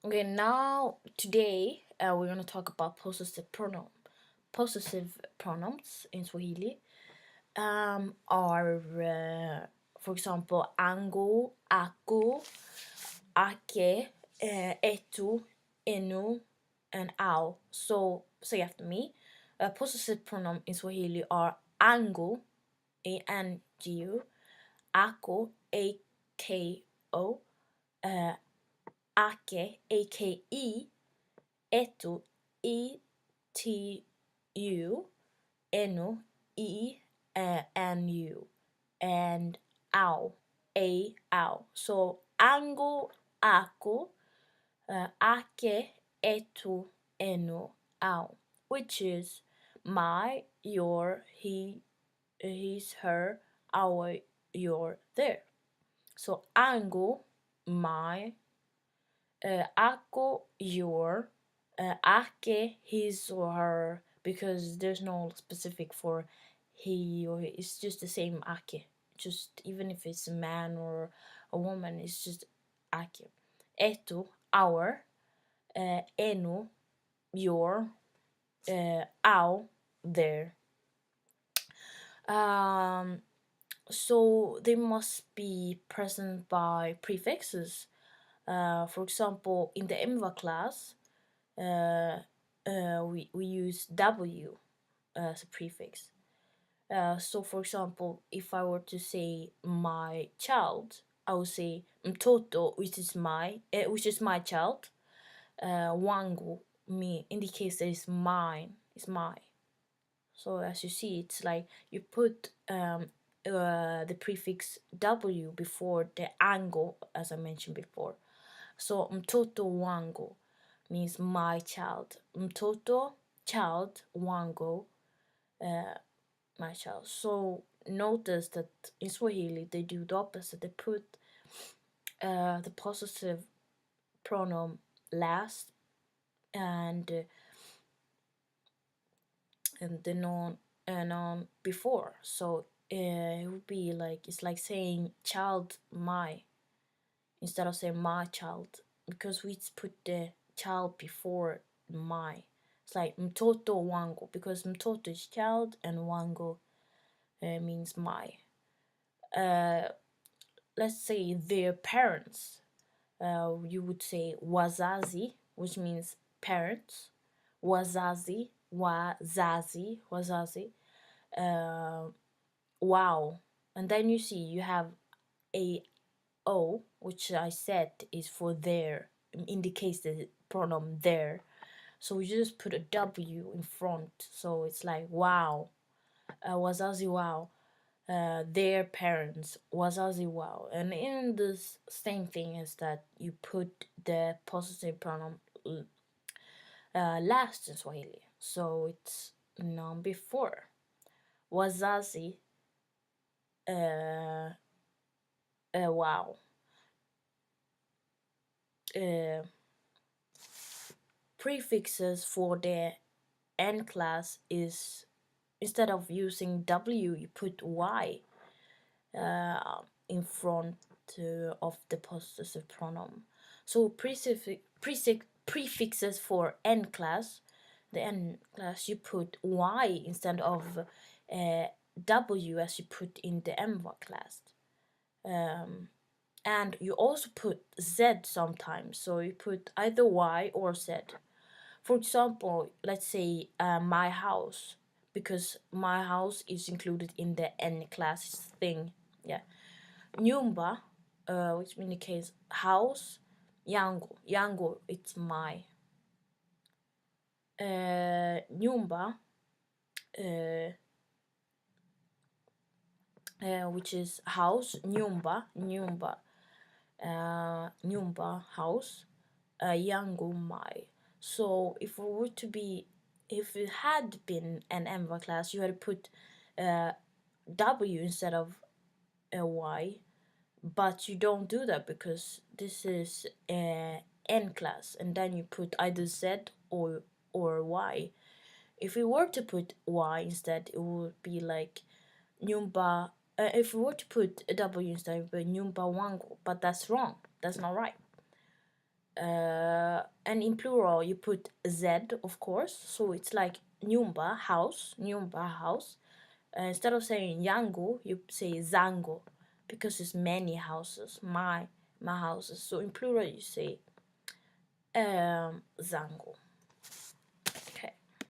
Okay, now today we're gonna talk about possessive pronouns in Swahili. Are for example angu, aku, ake, etu, enu, and au. So say after me. Possessive pronoun in Swahili are angu, A-N-G-U, ako, A-K-O, uh, ake, A-K-E, etu, E-T-U, enu, E-N-U, and au, A-Au. So angu, aku, ake, etu, enu, au, which is my, your, he, his, her, our, your, their. So angu, my, ako, your, ake, his or her, because there's no specific for he or it's just the same ake. Just even if it's a man or a woman, it's just ake. Etu, our, enu, your, au, their. Um, so they must be present by prefixes. For example, in the EMVA class, we use W as a prefix. So, for example, if I were to say my child, I would say mtoto, which is my child. Wangu, me, indicates that it's mine, it's my. So as you see, it's like you put the prefix W before the ango, as I mentioned before. So mtoto wangu means my child. Mtoto, child, wangu, my child. So notice that in Swahili they do the opposite. They put the possessive pronoun last and the noun before. So it would be like it's like saying child my instead of saying my child, because we put the child before my. It's like mtoto wangu, because mtoto is child and wangu means my. Let's say their parents. You would say wazazi, which means parents. Wazazi. Wow. And then you see you have a O, which I said is for their, indicates the pronoun their. So we just put a W in front. So it's like wow. Wazazi wow. Their parents, wazazi wow. And in this same thing is that you put the possessive pronoun last in Swahili. So it's noun before. Wazazi wow. Prefixes for the N class is, instead of using W, you put Y in front of the possessive pronoun. So prefixes for N class, the N class, you put Y instead of W as you put in the MVA class. And you also put Z sometimes, so you put either Y or Z. For example, let's say my house, because my house is included in the N class thing. Yeah. Nyumba, which indicates house. Yangu, it's my. Nyumba, which is house. Nyumba, house. Yangu, my. So if it had been an EMVA class, you had to put W instead of a Y, but you don't do that because this is N class, and then you put either Z or Y. If we were to put Y instead, it would be like Nyumba. If we were to put a W instead, it would be Nyumba Wangu, but that's wrong. That's not right. And in plural you put z, of course, so it's like nyumba, house, nyumba, house. Instead of saying yangu, you say zango, because it's many houses, my houses. So in plural you say zango.